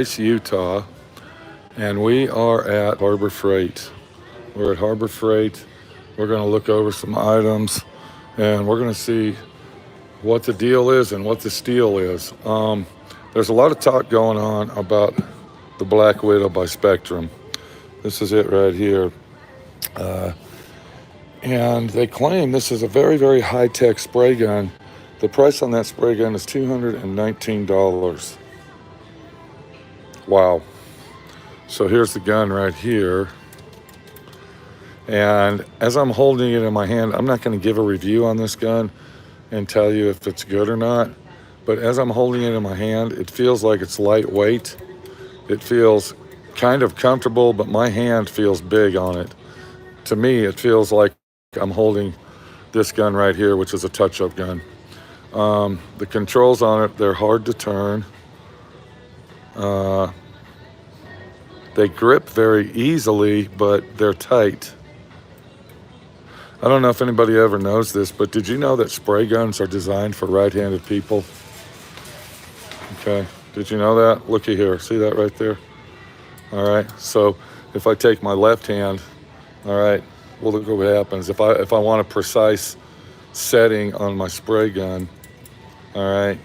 Utah, and we are at Harbor Freight. We're at Harbor Freight. We're going to look over some items, and we're going to see what the deal is and what the steal is. There's a lot of talk going on about the Black Widow by Spectrum. This is it right here. And they claim this is a very, very high-tech spray gun. The price on that spray gun is $219. Wow. So here's the gun right here. And as I'm holding it in my hand, I'm not going to give a review on this gun and tell you if it's good or not. But as I'm holding it in my hand, it feels like it's lightweight. It feels kind of comfortable, but my hand feels big on it. To me, it feels like I'm holding this gun right here, which is a touch-up gun. The controls on it, they're hard to turn. They grip very easily, but they're tight. I don't know if anybody ever knows this, but did you know that spray guns are designed for right-handed people? Okay, did you know that? Looky here, see that right there? All right, so if I take my left hand, all right, well, look what happens. If I want a precise setting on my spray gun, all right,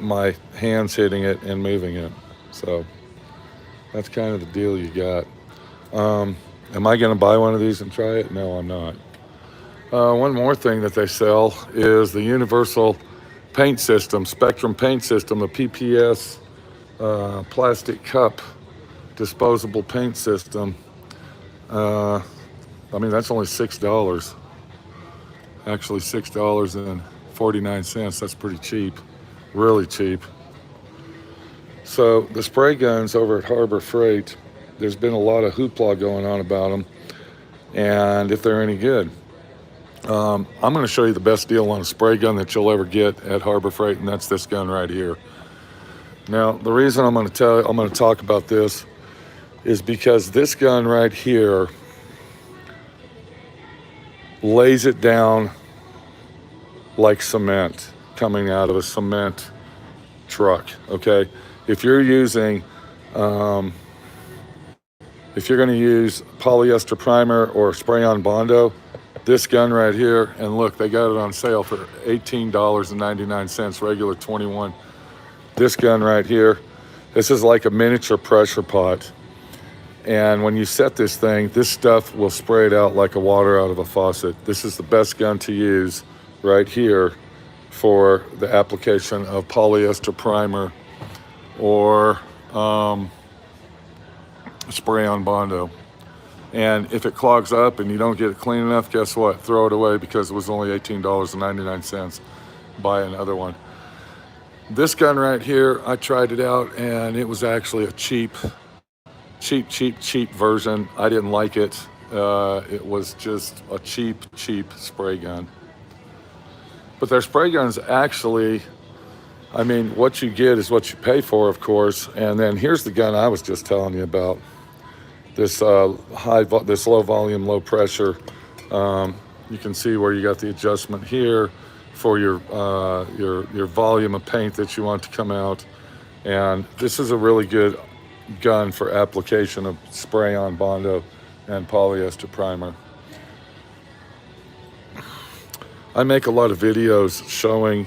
my hand's hitting it and moving it. So that's kind of the deal you got. Am I going to buy one of these and try it? No, I'm not. One more thing that they sell is the universal paint system, Spectrum paint system, the PPS plastic cup disposable paint system. I mean, that's only $6. Actually, $6.49. That's pretty cheap, really cheap. So the spray guns over at Harbor Freight, there's been a lot of hoopla going on about them and if they're any good. I'm going to show you the best deal on a spray gun that you'll ever get at Harbor Freight, and that's this gun right here. Now, the reason I'm going to talk about this is because this gun right here lays it down like cement coming out of a cement truck, okay? If you're using, if you're going to use polyester primer or spray-on Bondo, this gun right here, and look, they got it on sale for $18.99, regular $21. This gun right here, this is like a miniature pressure pot. And when you set this thing, this stuff will spray it out like a water out of a faucet. This is the best gun to use right here for the application of polyester primer or spray on Bondo. And if it clogs up and you don't get it clean enough, guess what? Throw it away because it was only $18.99. Buy another one. This gun right here, I tried it out and it was actually a cheap version. I didn't like it. It was just a cheap spray gun. But their spray guns actually, I mean, what you get is what you pay for, of course. And then here's the gun I was just telling you about. This low volume, low pressure. You can see where you got the adjustment here for your volume of paint that you want to come out. And this is a really good gun for application of spray on Bondo and polyester primer. I make a lot of videos showing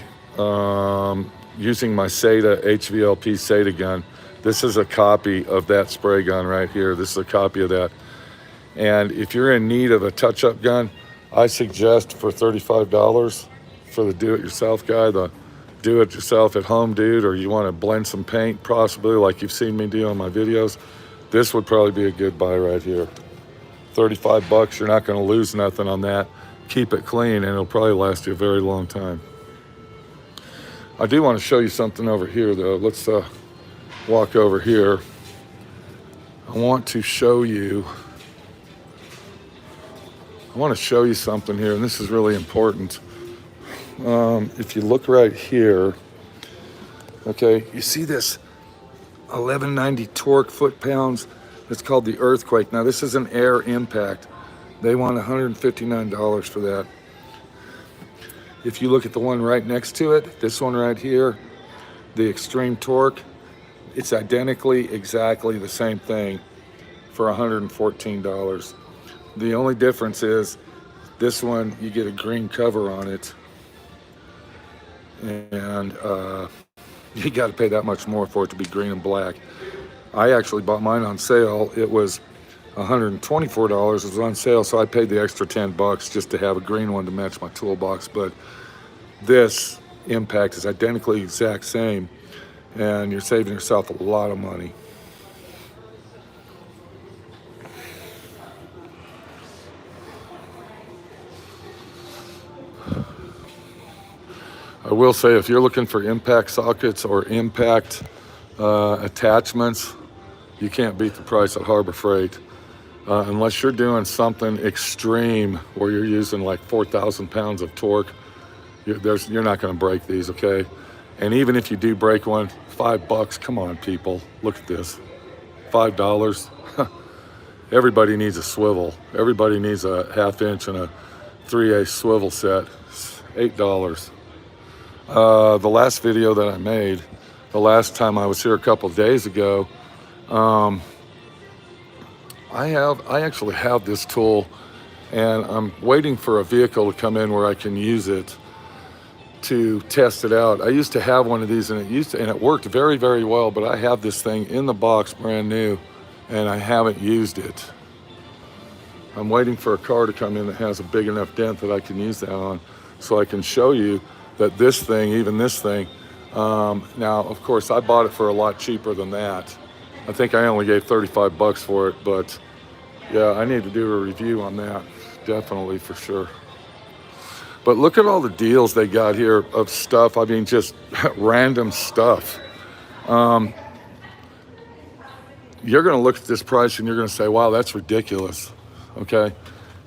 using my SATA HVLP SATA gun. This is a copy of that spray gun right here. This is a copy of that. And if you're in need of a touch-up gun, I suggest for $35 for the do-it-yourself guy, the do-it-yourself at home dude, or you want to blend some paint possibly like you've seen me do on my videos, this would probably be a good buy right here. 35 bucks, you're not going to lose nothing on that. Keep it clean and it'll probably last you a very long time. I do want to show you something over here though. Let's walk over here. I want to show you something here, and this is really important. If you look right here, okay, you see this 1190 torque foot-pounds? It's called the Earthquake. Now, this is an air impact. They want $159 for that. If you look at the one right next to it, this one right here, the Extreme Torque, It's identically, exactly the same thing for $114. The only difference is this one, you get a green cover on it, and you got to pay that much more for it to be green and black. I actually bought mine on sale. It was $124. It was on sale, so I paid the extra 10 bucks just to have a green one to match my toolbox. But this impact is identically exact same, and you're saving yourself a lot of money. I will say, if you're looking for impact sockets or impact attachments, you can't beat the price at Harbor Freight. Unless you're doing something extreme where you're using like 4,000 pounds of torque, you're not going to break these, okay? And even if you do break one, $5, come on, people, look at this, $5. Everybody needs a swivel. Everybody needs a 1/2 inch and a 3/8 swivel set. $8. The last video that I made, the last time I was here a couple days ago, I actually have this tool, and I'm waiting for a vehicle to come in where I can use it to test it out. I used to have one of these, and it worked very, very well, but I have this thing in the box brand new, and I haven't used it. I'm waiting for a car to come in that has a big enough dent that I can use that on, so I can show you that this thing, even this thing, now of course I bought it for a lot cheaper than that. I think I only gave 35 bucks for it, but yeah, I need to do a review on that, definitely, for sure. But look at all the deals they got here of stuff. I mean, just random stuff. You're gonna look at this price and you're gonna say, wow, that's ridiculous, okay?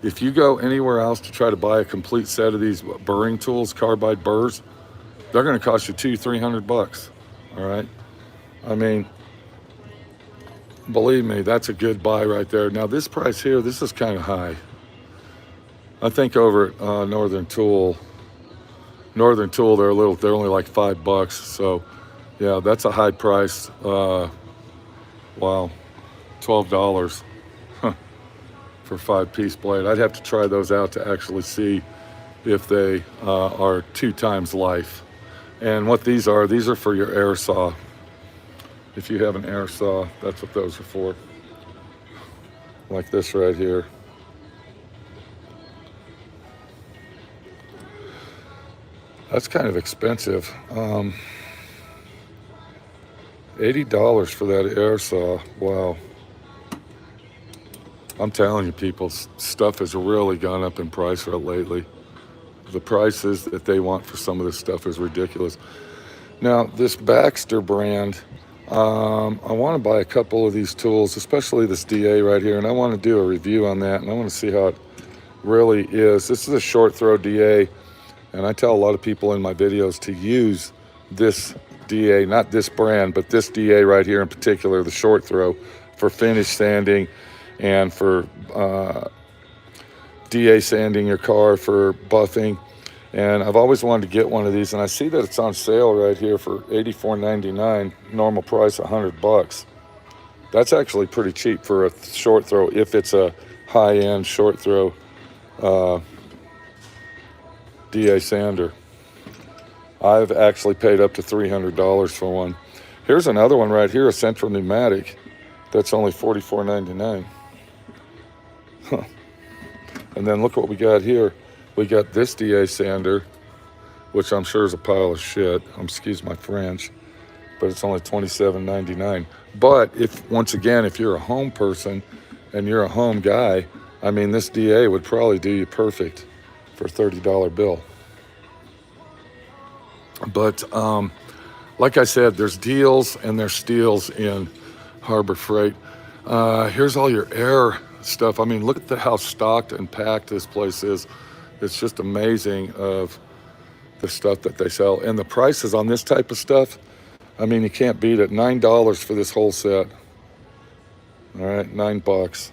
If you go anywhere else to try to buy a complete set of these burring tools, carbide burrs, they're gonna cost you $200-300 bucks, all right? I mean, believe me, that's a good buy right there. Now this price here, this is kind of high. I think over at Northern Tool, they're only like $5. So yeah, that's a high price. Wow, $12 for 5-piece blade. I'd have to try those out to actually see if they are 2 times life. And what these are for your air saw. If you have an air saw, that's what those are for. Like this right here. That's kind of expensive. $80 for that air saw. Wow. I'm telling you, people, stuff has really gone up in price lately. The prices that they want for some of this stuff is ridiculous. Now, this Baxter brand, I want to buy a couple of these tools, especially this D.I.Y right here, and I want to do a review on that, and I want to see how it really is. This is a short throw D.I.Y, and I tell a lot of people in my videos to use this D.I.Y, not this brand, but this D.I.Y right here in particular, the short throw, for finish sanding and for D.I.Y sanding your car, for buffing. And I've always wanted to get one of these, and I see that it's on sale right here for $84.99, normal price $100. That's actually pretty cheap for a short throw, if it's a high-end short throw D.I.Y sander. I've actually paid up to $300 for one. Here's another one right here, a Central Pneumatic, that's only $44.99. Huh. And then look what we got here. We got this D.I.Y sander, which I'm sure is a pile of shit. Excuse my French, but it's only $27.99. But once again, if you're a home person and you're a home guy, I mean, this D.I.Y would probably do you perfect for a $30 bill. But like I said, there's deals and there's steals in Harbor Freight. Here's all your air stuff. I mean, look at how stocked and packed this place is. It's just amazing of the stuff that they sell. And the prices on this type of stuff, I mean, you can't beat it. $9 for this whole set. All right, $9.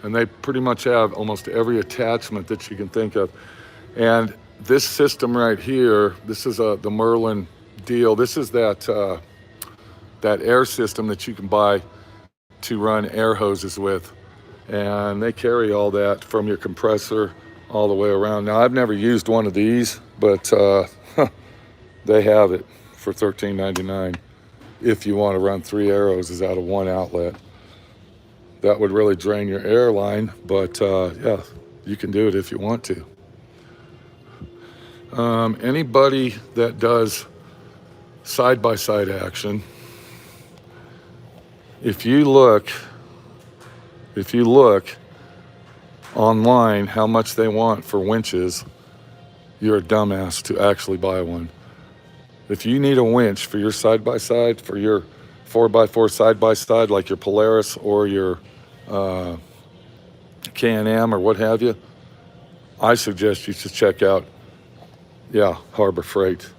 And they pretty much have almost every attachment that you can think of. And this system right here, this is the Merlin deal. This is that air system that you can buy to run air hoses with. And they carry all that from your compressor all the way around. Now, I've never used one of these, but they have it for $13.99 if you want to run 3 air hoses out of one outlet. That would really drain your airline, but yeah, you can do it if you want to. Anybody that does side-by-side action, if you look online how much they want for winches, you're a dumbass to actually buy one. If you need a winch for your side-by-side, for your 4x4 side-by-side, like your Polaris or your Can-Am or what have you, I suggest you should check out, Harbor Freight.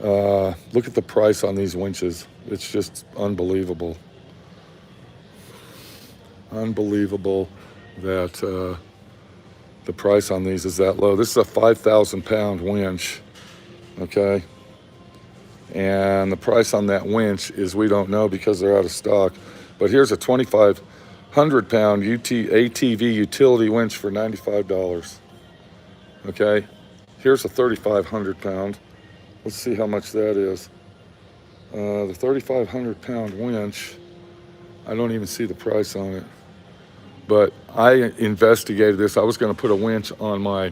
Look at the price on these winches. It's just unbelievable. Unbelievable that the price on these is that low. This is a 5,000 pound winch, okay? And the price on that winch is, we don't know because they're out of stock. But here's a 2,500 pound ATV Utility Winch for $95, okay? Here's a 3,500 pound. Let's see how much that is. The 3,500 pound winch, I don't even see the price on it. But I investigated this. I was going to put a winch on my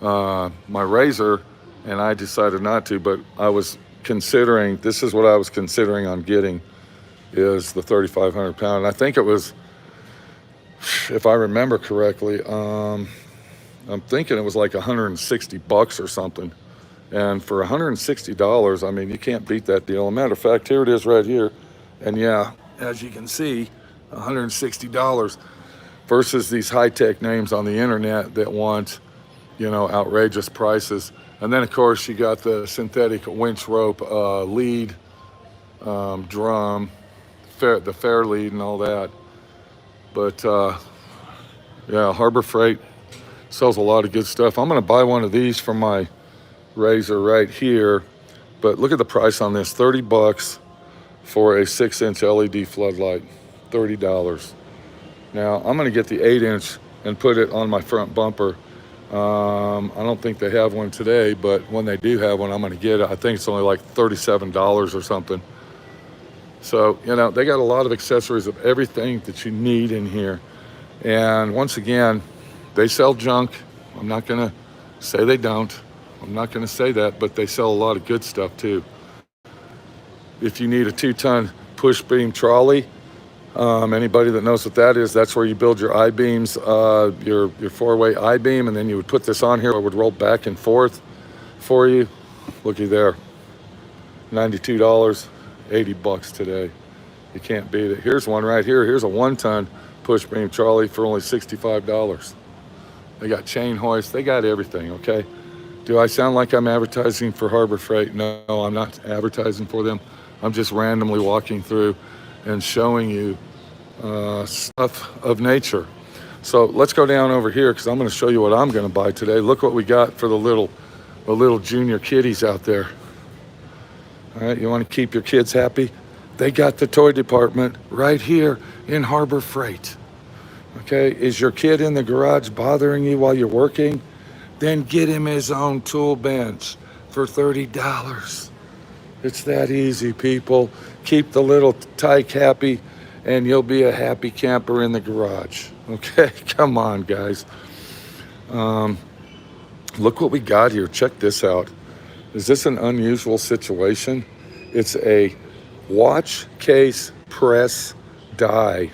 my razor, and I decided not to. But I was considering, this is what I was considering on getting, is the 3,500 pound. And I think it was, if I remember correctly, I'm thinking it was like $160 or something. And for $160, I mean, you can't beat that deal. As a matter of fact, here it is right here. And yeah, as you can see, $160 versus these high-tech names on the internet that want, outrageous prices. And then, of course, you got the synthetic winch rope lead, drum, the fair lead and all that. But, Harbor Freight sells a lot of good stuff. I'm going to buy one of these for my razor right here. But look at the price on this, $30 for a 6-inch LED floodlight, $30. Now, I'm going to get the 8-inch and put it on my front bumper. I don't think they have one today, but when they do have one, I'm going to get it. I think it's only like $37 or something. So, they got a lot of accessories of everything that you need in here. And once again, they sell junk. I'm not going to say they don't. I'm not going to say that, but they sell a lot of good stuff too. If you need a 2-ton push beam trolley, anybody that knows what that is, that's where you build your I-beams, your 4-way I-beam, and then you would put this on here. It would roll back and forth for you. Looky there, $92, $80 today. You can't beat it. Here's one right here. Here's a 1-ton push beam trolley for only $65. They got chain hoists. They got everything, okay? Do I sound like I'm advertising for Harbor Freight? No, I'm not advertising for them. I'm just randomly walking through and showing you stuff of nature. So let's go down over here because I'm going to show you what I'm going to buy today. Look what we got for the little junior kiddies out there. All right, you want to keep your kids happy? They got the toy department right here in Harbor Freight. Okay, is your kid in the garage bothering you while you're working? Then get him his own tool bench for $30. It's that easy, people. Keep the little tyke happy, and you'll be a happy camper in the garage. Okay, come on, guys. Look what we got here. Check this out. Is this an unusual situation? It's a watch case press die.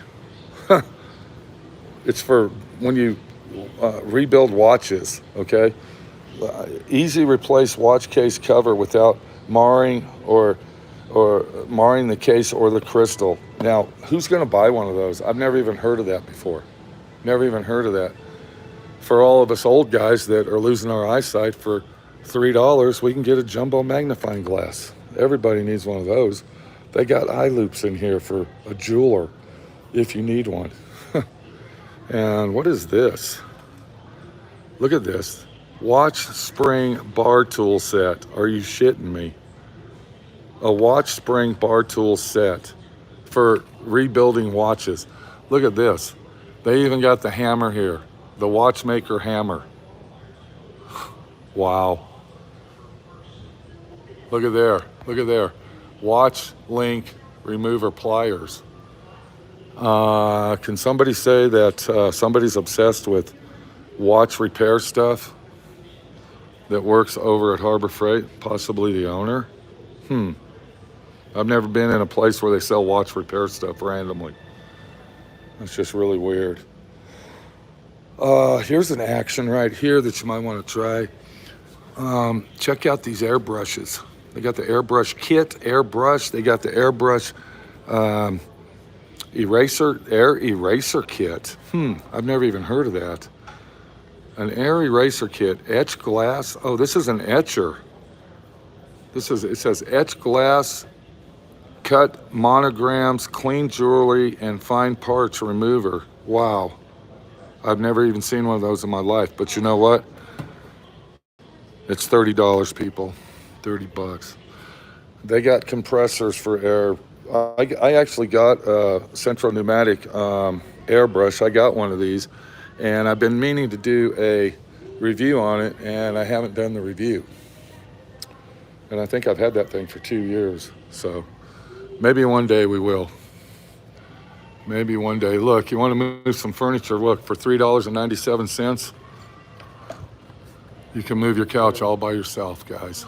It's for when you rebuild watches, okay? Easy replace watch case cover without marring or marring the case or the crystal. Now, who's going to buy one of those? I've never even heard of that before. Never even heard of that. For all of us old guys that are losing our eyesight, for $3, we can get a jumbo magnifying glass. Everybody needs one of those. They got eye loops in here for a jeweler if you need one. And what is this? Look at this. Watch spring bar tool set. Are you shitting me? a watch spring bar tool set for rebuilding watches. Look at this. They even got the hammer here, the watchmaker hammer. Wow. Look at there, look at there. Watch link remover pliers. Can somebody say that somebody's obsessed with watch repair stuff that works over at Harbor Freight, possibly the owner? I've never been in a place where they sell watch repair stuff randomly. It's just really weird. Here's an action right here that you might want to try. Check out these airbrushes. They got the airbrush kit, airbrush. They got the airbrush air eraser kit. I've never even heard of that. An air eraser kit, etch glass. Oh, this is an etcher. It says etch glass, cut monograms, clean jewelry, and fine parts remover. Wow. I've never even seen one of those in my life, but you know what? It's $30, people. 30 bucks. They got compressors for air. I actually got a Central Pneumatic airbrush. I got one of these, and I've been meaning to do a review on it, and I haven't done the review. And I think I've had that thing for 2 years, so maybe one day we will. Maybe one day. Look, you want to move some furniture, look, for $3.97, you can move your couch all by yourself, guys.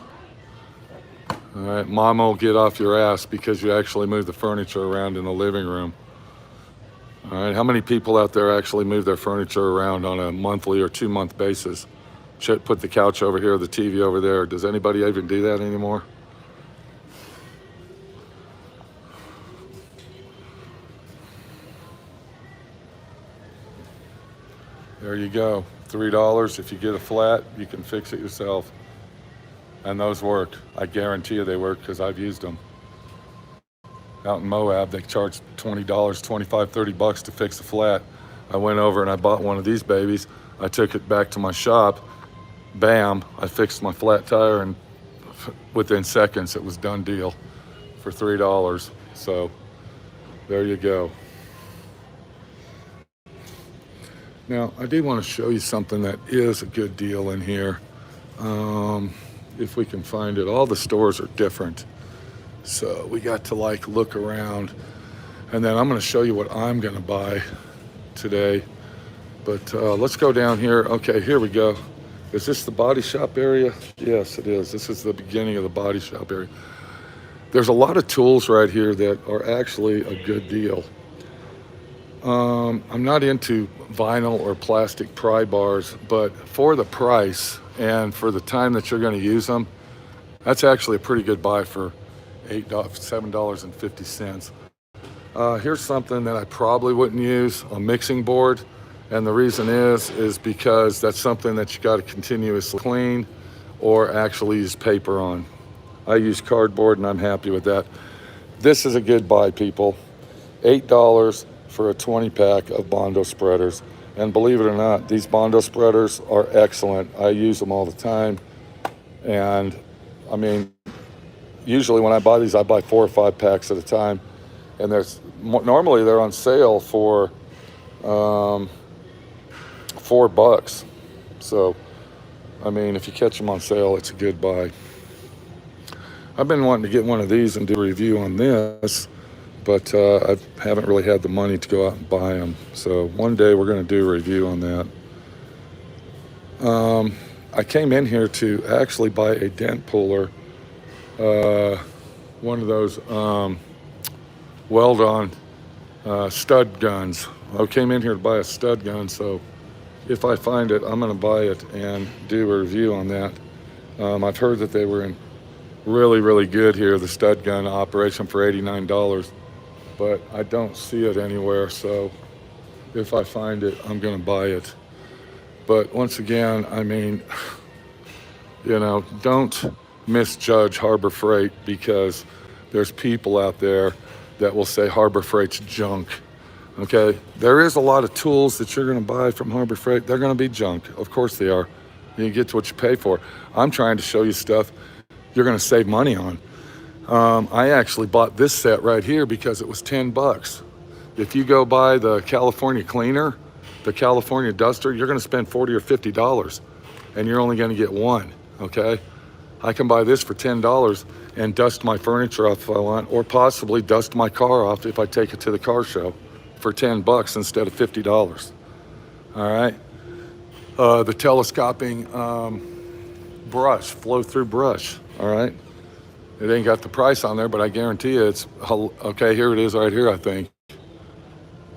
All right, Mama will get off your ass because you actually move the furniture around in the living room. All right, how many people out there actually move their furniture around on a monthly or 2-month basis? Put the couch over here, the TV over there. Does anybody even do that anymore? There you go, $3. If you get a flat, you can fix it yourself. And those work. I guarantee you they work because I've used them. Out in Moab, they charge $20, $25, $30 to fix a flat. I went over and I bought one of these babies. I took it back to my shop. Bam, I fixed my flat tire, and within seconds it was done deal for $3. So there you go. Now, I do want to show you something that is a good deal in here. If we can find it. All the stores are different. So we got to look around. And then I'm going to show you what I'm going to buy today. But let's go down here. Okay, here we go. Is this the body shop area? Yes, it is. This is the beginning of the body shop area. There's a lot of tools right here that are actually a good deal. I'm not into vinyl or plastic pry bars, but for the price and for the time that you're going to use them, that's actually a pretty good buy for $7.50. Here's something that I probably wouldn't use, a mixing board. And the reason is because that's something that you got to continuously clean or actually use paper on. I use cardboard and I'm happy with that. This is a good buy, people. $8 for a 20 pack of Bondo Spreaders. And believe it or not, these Bondo Spreaders are excellent. I use them all the time. And I mean, usually when I buy these, I buy 4 or 5 packs at a time. And normally they're on sale for $4. So, I mean, if you catch them on sale, it's a good buy. I've been wanting to get one of these and do a review on this, but I haven't really had the money to go out and buy them. So one day we're going to do a review on that. I came in here to actually buy a Dent Puller, one of those weld-on stud guns. I came in here to buy a stud gun, so if I find it, I'm going to buy it and do a review on that. I've heard that they were in really, really good here, the stud gun operation for $89, but I don't see it anywhere, so if I find it, I'm going to buy it. But once again, I mean, you know, don't misjudge Harbor Freight, because there's people out there that will say Harbor Freight's junk. Okay, there is a lot of tools that you're going to buy from Harbor Freight. They're going to be junk. Of course they are. You get what you pay for. I'm trying to show you stuff you're going to save money on. I actually bought this set right here because it was 10 bucks. If you go buy the California cleaner, the California duster, you're gonna spend $40 or $50 and you're only gonna get one, okay? I can buy this for $10 and dust my furniture off if I want, or possibly dust my car off if I take it to the car show for 10 bucks instead of $50, all right? The telescoping brush, flow-through brush, all right? It ain't got the price on there, but I guarantee you it's, okay, here it is right here, I think.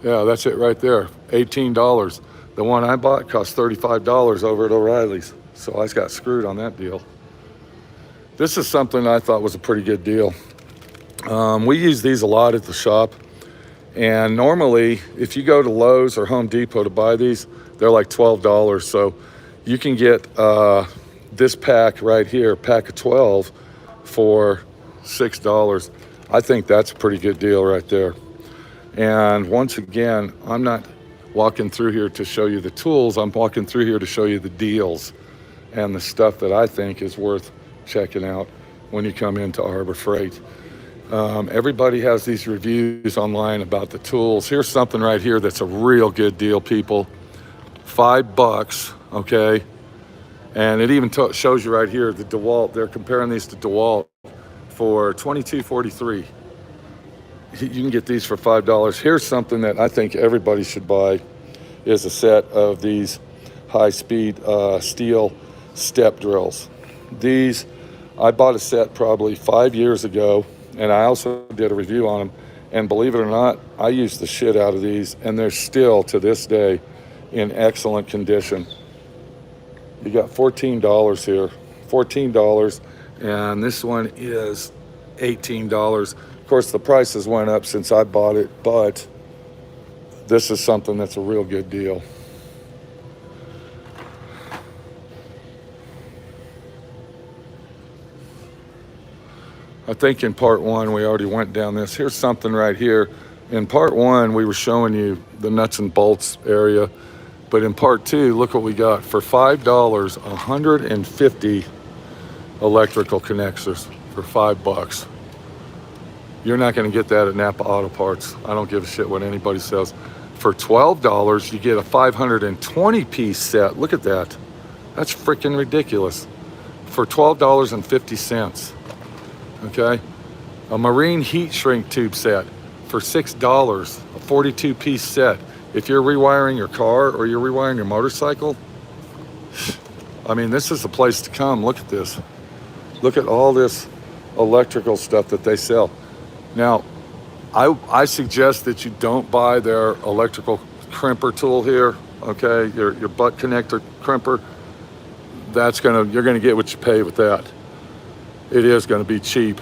Yeah, that's it right there, $18. The one I bought cost $35 over at O'Reilly's, so I got screwed on that deal. This is something I thought was a pretty good deal. We use these a lot at the shop, and normally if you go to Lowe's or Home Depot to buy these, they're like $12, so you can get this pack right here, pack of 12, for $6. I think that's a pretty good deal right there. And once again, I'm not walking through here to show you the tools. I'm walking through here to show you the deals and the stuff that I think is worth checking out when you come into Harbor Freight. Everybody has these reviews online about the tools. Here's something right here that's a real good deal, people. $5, okay? And it even shows you right here the DeWalt. They're comparing these to DeWalt for $22.43. You can get these for $5. Here's something that I think everybody should buy, is a set of these high-speed steel step drills. These, I bought a set probably 5 years ago, and I also did a review on them. And believe it or not, I used the shit out of these, and they're still, to this day, in excellent condition. You got $14 here, $14, and this one is $18. Of course, the prices went up since I bought it, but this is something that's a real good deal. I think in part one, we already went down this. Here's something right here. In part one, we were showing you the nuts and bolts area. But in part two, look what we got. For $5, 150 electrical connectors for $5. You're not gonna get that at Napa Auto Parts. I don't give a shit what anybody says. For $12, you get a 520-piece set. Look at that. That's freaking ridiculous. For $12.50, okay? A marine heat shrink tube set for $6, a 42-piece set. If you're rewiring your car or you're rewiring your motorcycle, I mean, this is the place to come. Look at this. Look at all this electrical stuff that they sell. Now, I suggest that you don't buy their electrical crimper tool here, okay? Your butt connector crimper. You're gonna get what you pay with that. It is gonna be cheap,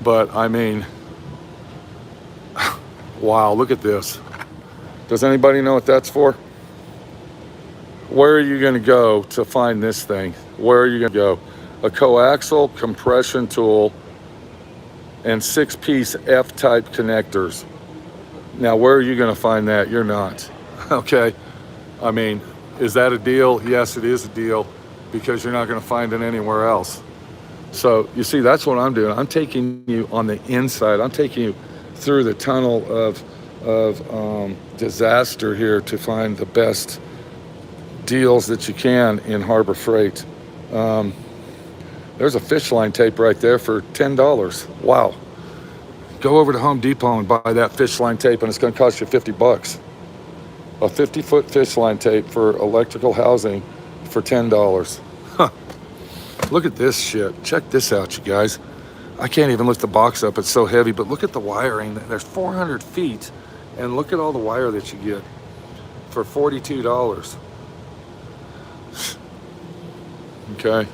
but I mean, wow, look at this. Does anybody know what that's for? Where are you gonna go to find this thing? Where are you gonna go? A coaxial compression tool and 6-piece F-type connectors. Now, where are you gonna find that? You're not, okay? I mean, is that a deal? Yes, it is a deal, because you're not gonna find it anywhere else. So, you see, that's what I'm doing. I'm taking you on the inside. I'm taking you through the tunnel of disaster here to find the best deals that you can in Harbor Freight. There's a fish line tape right there for $10. Wow. Go over to Home Depot and buy that fish line tape, and it's going to cost you $50. A 50-foot fish line tape for electrical housing for $10. Huh. Look at this shit. Check this out, you guys. I can't even lift the box up. It's so heavy, but look at the wiring. There's 400 feet, and look at all the wire that you get for $42. Okay.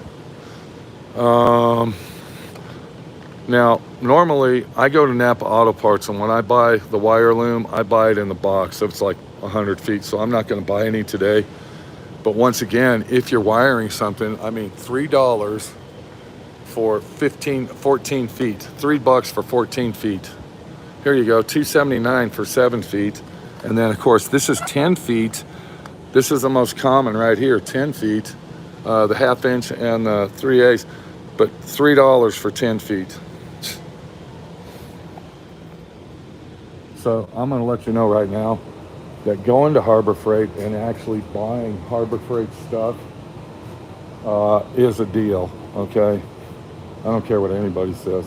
Now, normally I go to Napa Auto Parts, and when I buy the wire loom, I buy it in the box. So it's like 100 feet, so I'm not going to buy any today. But once again, if you're wiring something, I mean, $3 for 14 feet. $3 for 14 feet. Here you go, $2.79 for 7 feet. And then, of course, this is 10 feet. This is the most common right here, 10 feet. The 1/2 inch and the 3/8, but $3 for 10 feet. So I'm going to let you know right now that going to Harbor Freight and actually buying Harbor Freight stuff is a deal, okay? I don't care what anybody says.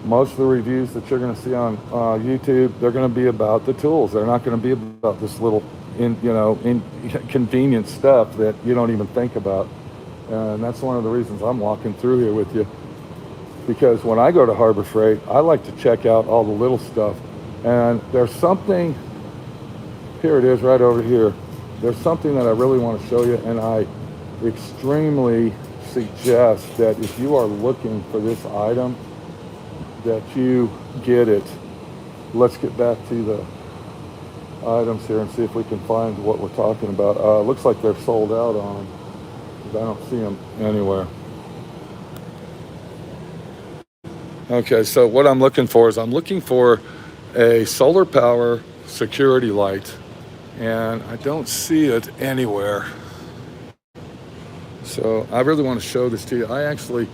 Most of the reviews that you're going to see on YouTube, they're going to be about the tools. They're not going to be about this little, inconvenient stuff that you don't even think about. And that's one of the reasons I'm walking through here with you. Because when I go to Harbor Freight, I like to check out all the little stuff. And there's something, here it is right over here. There's something that I really want to show you, and I extremely suggest that if you are looking for this item, that you get it. Let's get back to the items here and see if we can find what we're talking about. Looks like they're sold out on, but I don't see them anywhere. Okay, so what I'm looking for is I'm looking for a solar power security light, and I don't see it anywhere. So I really want to show this to you. I actually,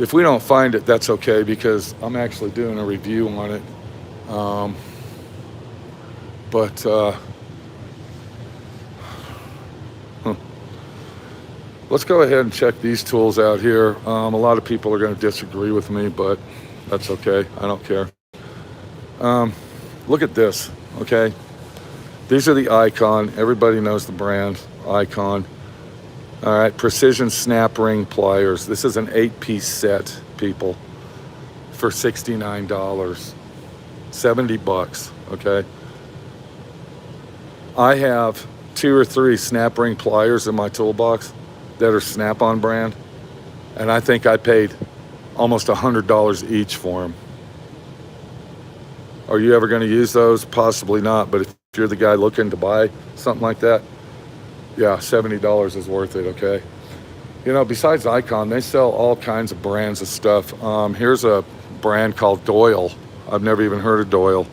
if we don't find it, that's okay, because I'm actually doing a review on it. Let's go ahead and check these tools out here. A lot of people are going to disagree with me, but that's okay. I don't care. Look at this, okay? These are the Icon. Everybody knows the brand, Icon. All right, precision snap ring pliers. This is an 8-piece set, people, for $69, 70 bucks, okay? I have 2 or 3 snap ring pliers in my toolbox that are Snap-on brand, and I think I paid almost $100 each for them. Are you ever going to use those? Possibly not, but if you're the guy looking to buy something like that, yeah, $70 is worth it, okay? You know, besides Icon, they sell all kinds of brands of stuff. Here's a brand called Doyle. I've never even heard of Doyle,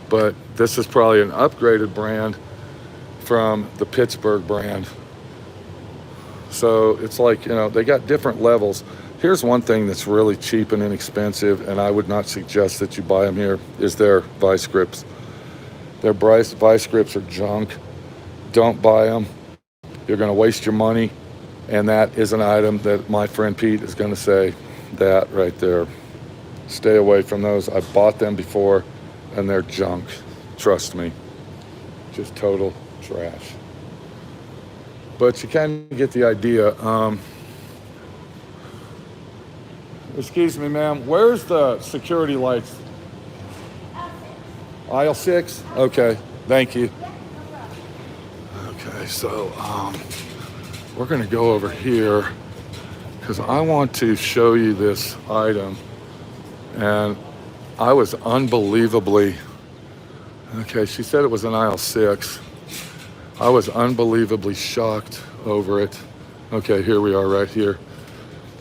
but this is probably an upgraded brand from the Pittsburgh brand. So it's like, you know, they got different levels. Here's one thing that's really cheap and inexpensive, and I would not suggest that you buy them here, is their vice grips. Their vice grips are junk. Don't buy them. You're going to waste your money, and that is an item that my friend Pete is going to say, that right there. Stay away from those. I bought them before, and they're junk. Trust me. Just total trash. But you kind of get the idea. Excuse me, ma'am. Where's the security lights? Aisle 6? Okay. Thank you. Okay, so we're going to go over here because I want to show you this item. And I was unbelievably... Okay, she said it was an aisle 6. I was unbelievably shocked over it. Okay, here we are right here.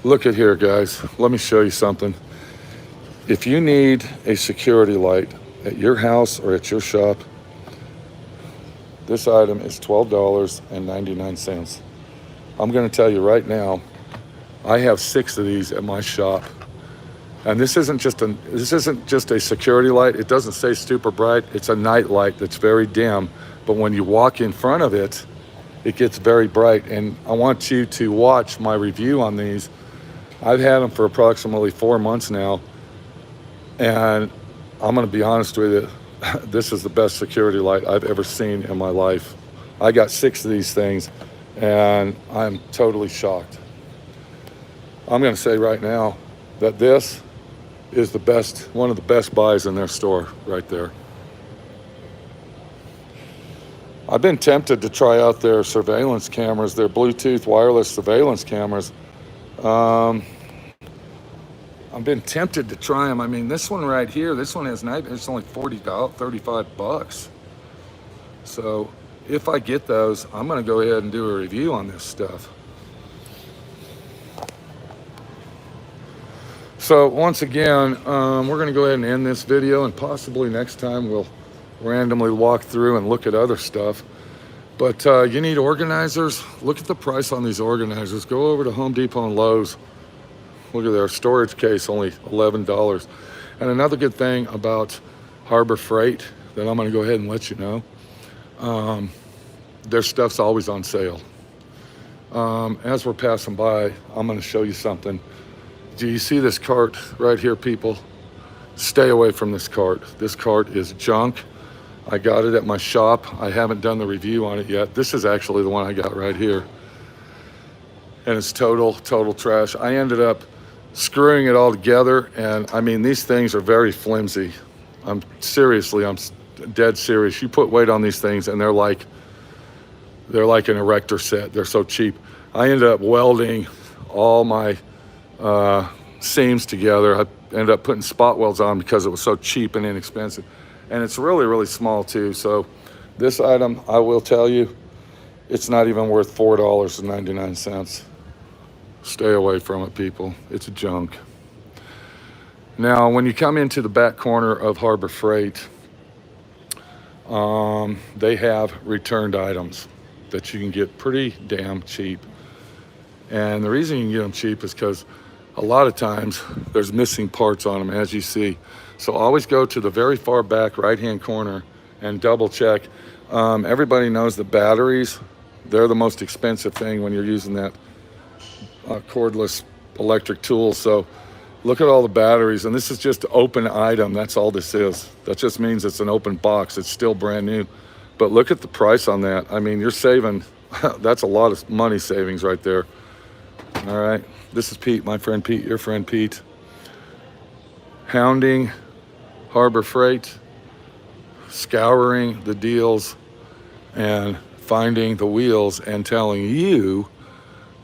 Look at here, guys. Let me show you something. If you need a security light at your house or at your shop, this item is $12.99. I'm going to tell you right now, I have 6 of these at my shop. And this isn't just a security light. It doesn't say super bright. It's a night light that's very dim. But when you walk in front of it, it gets very bright. And I want you to watch my review on these. I've had them for approximately 4 months now. And I'm going to be honest with you. This is the best security light I've ever seen in my life. I got 6 of these things, and I'm totally shocked. I'm going to say right now that this is the best, one of the best buys in their store right there. I've been tempted to try out their surveillance cameras, their Bluetooth wireless surveillance cameras. I've been tempted to try them. I mean, this one right here, this one has night, it's only $35. So if I get those, I'm going to go ahead and do a review on this stuff. So once again, we're going to go ahead and end this video, and possibly next time we'll randomly walk through and look at other stuff. But you need organizers. Look at the price on these organizers. Go over to Home Depot and Lowe's. Look at their storage case, only $11. And another good thing about Harbor Freight that I'm going to go ahead and let you know. Their stuff's always on sale. As we're passing by, I'm going to show you something. Do you see this cart right here, people? Stay away from this cart. This cart is junk. I got it at my shop. I haven't done the review on it yet. This is actually the one I got right here. And it's total trash. I ended up screwing it all together, and I mean, these things are very flimsy. I'm dead serious. You put weight on these things and they're like an erector set. They're so cheap. I ended up welding all my seams together. I ended up putting spot welds on because it was so cheap and inexpensive. And it's really small too. So this item, I will tell you, it's not even worth $4.99. Stay away from it, people. It's junk. Now, when you come into the back corner of Harbor Freight, they have returned items that you can get pretty damn cheap. And the reason you can get them cheap is because a lot of times there's missing parts on them, as you see. So always go to the very far back right-hand corner and double check. Everybody knows that batteries, they're the most expensive thing when you're using that cordless electric tool. So look at all the batteries, and this is just an open item. That's all this is. That just means it's an open box. It's still brand new. But look at the price on that. I mean, you're saving, that's a lot of money savings right there. All right, this is Pete, my friend Pete, your friend Pete. Hounding Harbor Freight, scouring the deals, and finding the wheels and telling you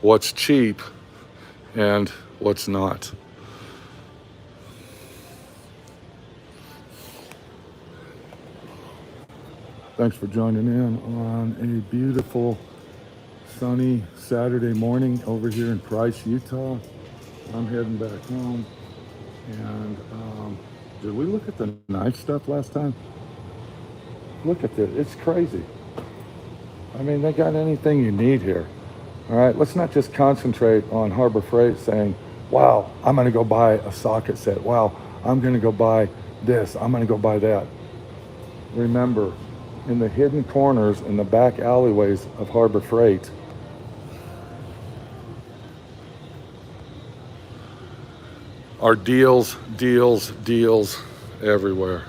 what's cheap and what's not. Thanks for joining in on a beautiful sunny Saturday morning over here in Price, Utah. I'm heading back home. And did we look at the knife stuff last time? Look at this, it's crazy. I mean, they got anything you need here. All right, let's not just concentrate on Harbor Freight saying, wow, I'm gonna go buy a socket set. Wow, I'm gonna go buy this, I'm gonna go buy that. Remember, in the hidden corners, in the back alleyways of Harbor Freight, are deals everywhere.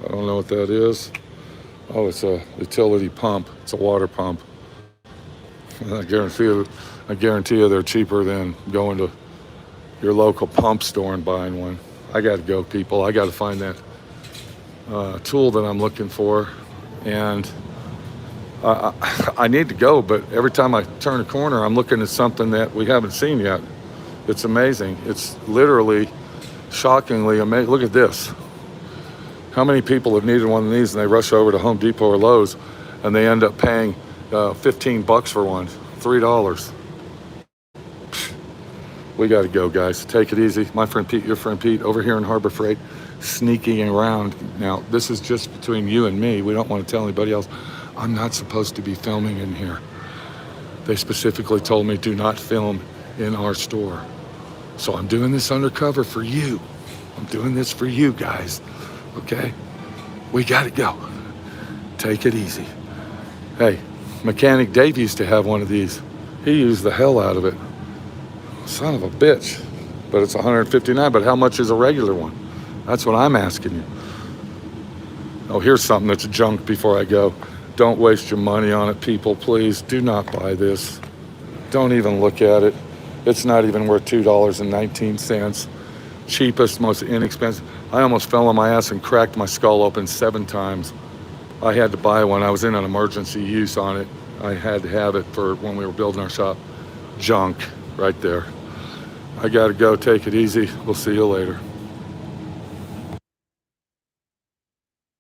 I don't know what that is. Oh, it's a utility pump. It's a water pump. I guarantee you they're cheaper than going to your local pump store and buying one. I got to go, people. I got to find that tool that I'm looking for. And I need to go, but every time I turn a corner, I'm looking at something that we haven't seen yet. It's amazing. It's literally shockingly amazing. Look at this. How many people have needed one of these and they rush over to Home Depot or Lowe's and they end up paying $15 for one, $3. We got to go, guys. Take it easy. My friend Pete, your friend Pete, over here in Harbor Freight, sneaking around. Now, this is just between you and me. We don't want to tell anybody else. I'm not supposed to be filming in here. They specifically told me do not film in our store. So I'm doing this undercover for you. I'm doing this for you guys. Okay? We got to go. Take it easy. Hey, Mechanic Dave used to have one of these. He used the hell out of it. Son of a bitch. But it's $159. But how much is a regular one? That's what I'm asking you. Oh, here's something that's junk before I go. Don't waste your money on it, people. Please do not buy this. Don't even look at it. It's not even worth $2.19. Cheapest, most inexpensive. I almost fell on my ass and cracked my skull open 7 times. I had to buy one. I was in an emergency use on it. I had to have it for when we were building our shop. Junk right there. I gotta go. Take it easy. We'll see you later.